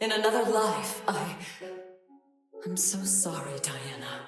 In another life, I'm so sorry, Diana.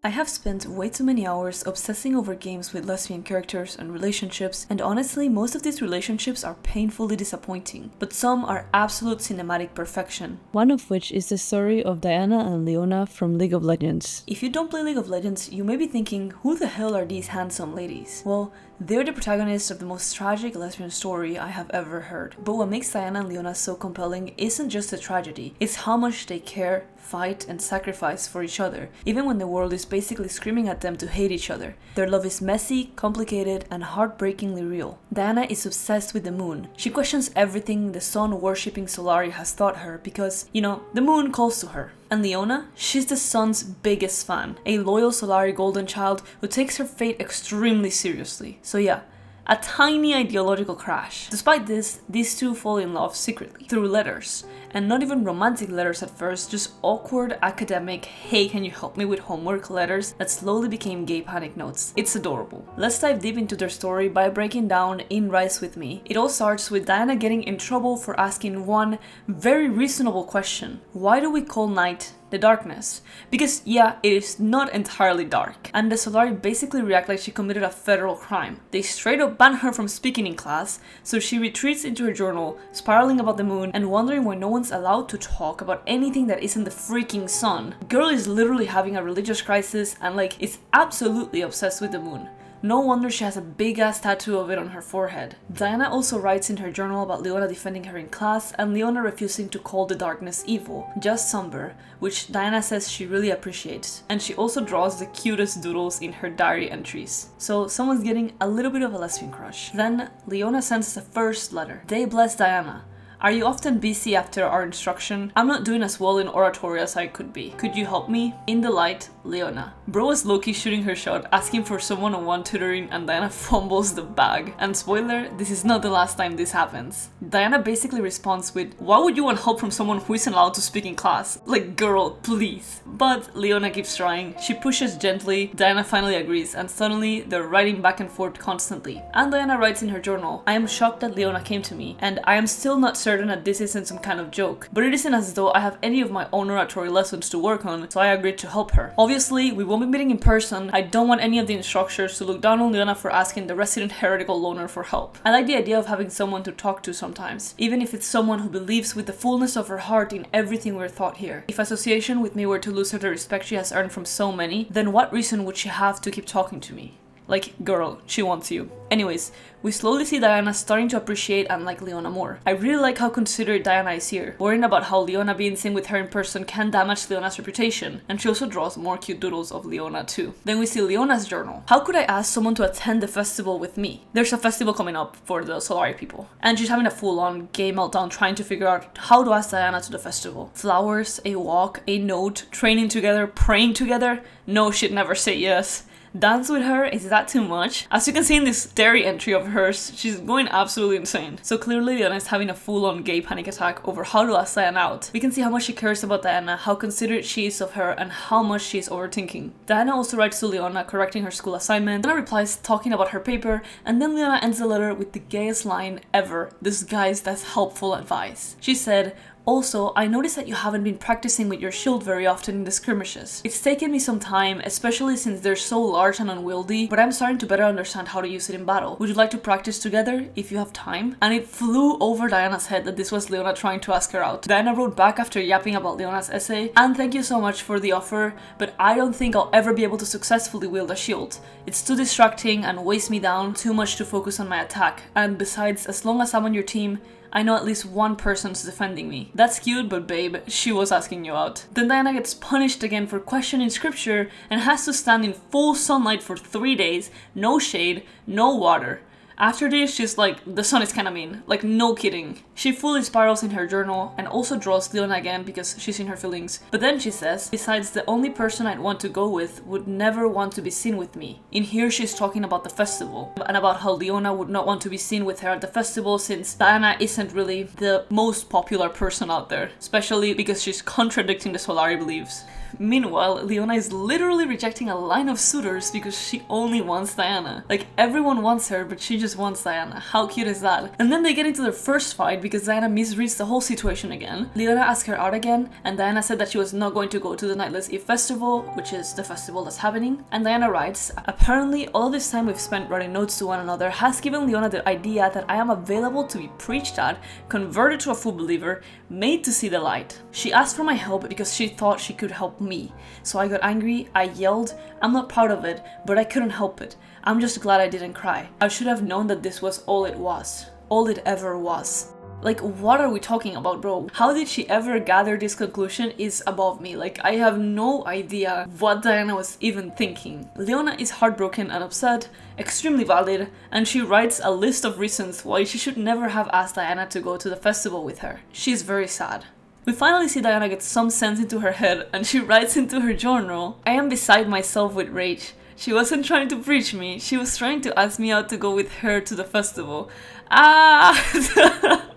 I have spent way too many hours obsessing over games with lesbian characters and relationships, and honestly, most of these relationships are painfully disappointing, but some are absolute cinematic perfection. One of which is the story of Diana and Leona from League of Legends. If you don't play League of Legends, you may be thinking, who the hell are these handsome ladies? Well, they're the protagonists of the most tragic lesbian story I have ever heard. But what makes Diana and Leona so compelling isn't just the tragedy, it's how much they care, fight, and sacrifice for each other, even when the world is basically screaming at them to hate each other. Their love is messy, complicated, and heartbreakingly real. Diana is obsessed with the moon. She questions everything the sun-worshipping Solari has taught her because, the moon calls to her. And Leona? She's the sun's biggest fan, a loyal Solari golden child who takes her fate extremely seriously. So yeah, a tiny ideological crash. Despite this, these two fall in love secretly, through letters. And not even romantic letters at first, just awkward academic, hey can you help me with homework letters that slowly became gay panic notes. It's adorable. Let's dive deep into their story by breaking down In Rise With Me. It all starts with Diana getting in trouble for asking one very reasonable question. Why do we call night the darkness? Because yeah, it is not entirely dark. And the Solari basically react like she committed a federal crime. They straight up ban her from speaking in class, so she retreats into her journal, spiraling about the moon and wondering why no one's allowed to talk about anything that isn't the freaking sun. Girl is literally having a religious crisis and is absolutely obsessed with the moon. No wonder she has a big ass tattoo of it on her forehead. Diana also writes in her journal about Leona defending her in class and Leona refusing to call the darkness evil, just somber, which Diana says she really appreciates. And she also draws the cutest doodles in her diary entries. So someone's getting a little bit of a lesbian crush. Then Leona sends the first letter. They bless Diana. Are you often busy after our instruction? I'm not doing as well in oratory as I could be. Could you help me? In the light, Leona. Bro is low-key shooting her shot, asking for some one-on-one tutoring, and Diana fumbles the bag. And spoiler, this is not the last time this happens. Diana basically responds with, why would you want help from someone who isn't allowed to speak in class? Like, girl, please. But Leona keeps trying. She pushes gently, Diana finally agrees, and suddenly they're writing back and forth constantly. And Diana writes in her journal, I am shocked that Leona came to me, and I am still not certain that this isn't some kind of joke, but it isn't as though I have any of my own oratory lessons to work on, so I agreed to help her. Obviously, we won't be meeting in person. I don't want any of the instructors to look down on Leona for asking the resident heretical loner for help. I like the idea of having someone to talk to sometimes, even if it's someone who believes with the fullness of her heart in everything we're taught here. If association with me were to lose her the respect she has earned from so many, then what reason would she have to keep talking to me? Like, girl, she wants you. Anyways, we slowly see Diana starting to appreciate and like Leona more. I really like how considerate Diana is here, worrying about how Leona being seen with her in person can damage Leona's reputation, and she also draws more cute doodles of Leona too. Then we see Leona's journal. How could I ask someone to attend the festival with me? There's a festival coming up for the Solari people, and she's having a full-on gay meltdown trying to figure out how to ask Diana to the festival. Flowers, a walk, a note, training together, praying together? No, she'd never say yes. Dance with her? Is that too much? As you can see in this diary entry of hers, she's going absolutely insane. So clearly Leona is having a full-on gay panic attack over how to ask Diana out. We can see how much she cares about Diana, how considerate she is of her, and how much she is overthinking. Diana also writes to Leona correcting her school assignment. Leona replies talking about her paper, and then Leona ends the letter with the gayest line ever, disguised as helpful advice. She said, also, I noticed that you haven't been practicing with your shield very often in the skirmishes. It's taken me some time, especially since they're so large and unwieldy, but I'm starting to better understand how to use it in battle. Would you like to practice together, if you have time? And it flew over Diana's head that this was Leona trying to ask her out. Diana wrote back after yapping about Leona's essay, and thank you so much for the offer, but I don't think I'll ever be able to successfully wield a shield. It's too distracting and weighs me down, too much to focus on my attack, and besides, as long as I'm on your team, I know at least one person's defending me. That's cute, but babe, she was asking you out. Then Diana gets punished again for questioning scripture and has to stand in full sunlight for 3 days, no shade, no water. After this, she's like, the sun is kinda mean. Like, no kidding. She fully spirals in her journal and also draws Leona again because she's in her feelings. But then she says, besides, the only person I'd want to go with would never want to be seen with me. In here, she's talking about the festival and about how Leona would not want to be seen with her at the festival since Diana isn't really the most popular person out there, especially because she's contradicting the Solari beliefs. Meanwhile, Leona is literally rejecting a line of suitors because she only wants Diana. Like, everyone wants her, but she just wants Diana. How cute is that? And then they get into their first fight because Diana misreads the whole situation again. Leona asked her out again, and Diana said that she was not going to go to the Nightless Eve festival, which is the festival that's happening. And Diana writes, apparently all of this time we've spent writing notes to one another has given Leona the idea that I am available to be preached at, converted to a full believer, made to see the light. She asked for my help because she thought she could help me. So I got angry, I yelled. I'm not proud of it, but I couldn't help it. I'm just glad I didn't cry. I should have known that this was all it was. All it ever was. Like, what are we talking about, bro? How did she ever gather this conclusion is above me. Like, I have no idea what Diana was even thinking. Leona is heartbroken and upset, extremely valid, and she writes a list of reasons why she should never have asked Diana to go to the festival with her. She's very sad. We finally see Diana get some sense into her head, and she writes into her journal, I am beside myself with rage. She wasn't trying to preach me, she was trying to ask me out to go with her to the festival. Ah!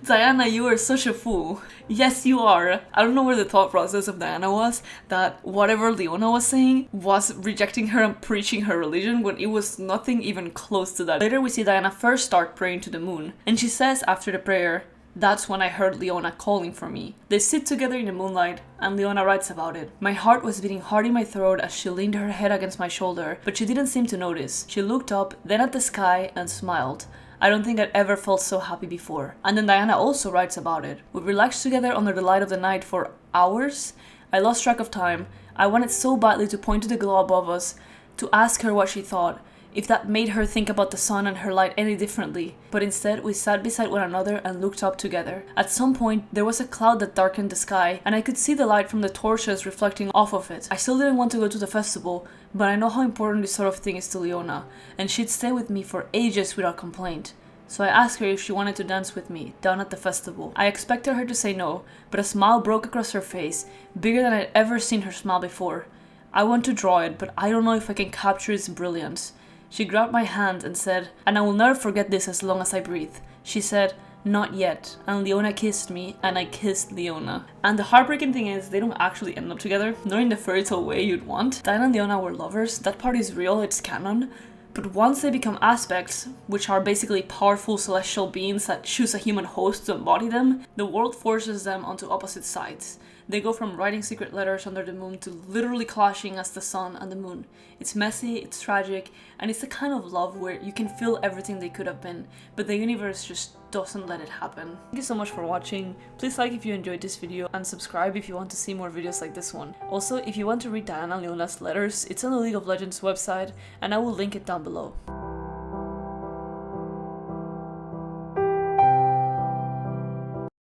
Diana, you are such a fool. Yes, you are. I don't know where the thought process of Diana was, that whatever Leona was saying was rejecting her and preaching her religion when it was nothing even close to that. Later we see Diana first start praying to the moon, and she says after the prayer, that's when I heard Leona calling for me. They sit together in the moonlight, and Leona writes about it. My heart was beating hard in my throat as she leaned her head against my shoulder, but she didn't seem to notice. She looked up, then at the sky, and smiled. I don't think I'd ever felt so happy before. And then Diana also writes about it. We relaxed together under the light of the night for hours. I lost track of time. I wanted so badly to point to the glow above us, to ask her what she thought, if that made her think about the sun and her light any differently. But instead, we sat beside one another and looked up together. At some point, there was a cloud that darkened the sky, and I could see the light from the torches reflecting off of it. I still didn't want to go to the festival, but I know how important this sort of thing is to Leona, and she'd stay with me for ages without complaint. So I asked her if she wanted to dance with me, down at the festival. I expected her to say no, but a smile broke across her face, bigger than I'd ever seen her smile before. I want to draw it, but I don't know if I can capture its brilliance. She grabbed my hand and said, and I will never forget this as long as I breathe. She said, not yet, and Leona kissed me, and I kissed Leona. And the heartbreaking thing is, they don't actually end up together, not in the fairy tale way you'd want. Diana and Leona were lovers, that part is real, it's canon. But once they become aspects, which are basically powerful celestial beings that choose a human host to embody them, the world forces them onto opposite sides. They go from writing secret letters under the moon to literally clashing as the sun and the moon. It's messy, it's tragic, and it's the kind of love where you can feel everything they could have been, but the universe just doesn't let it happen. Thank you so much for watching. Please like if you enjoyed this video and subscribe if you want to see more videos like this one. Also, if you want to read Diana and Leona's letters, it's on the League of Legends website, and I will link it down below.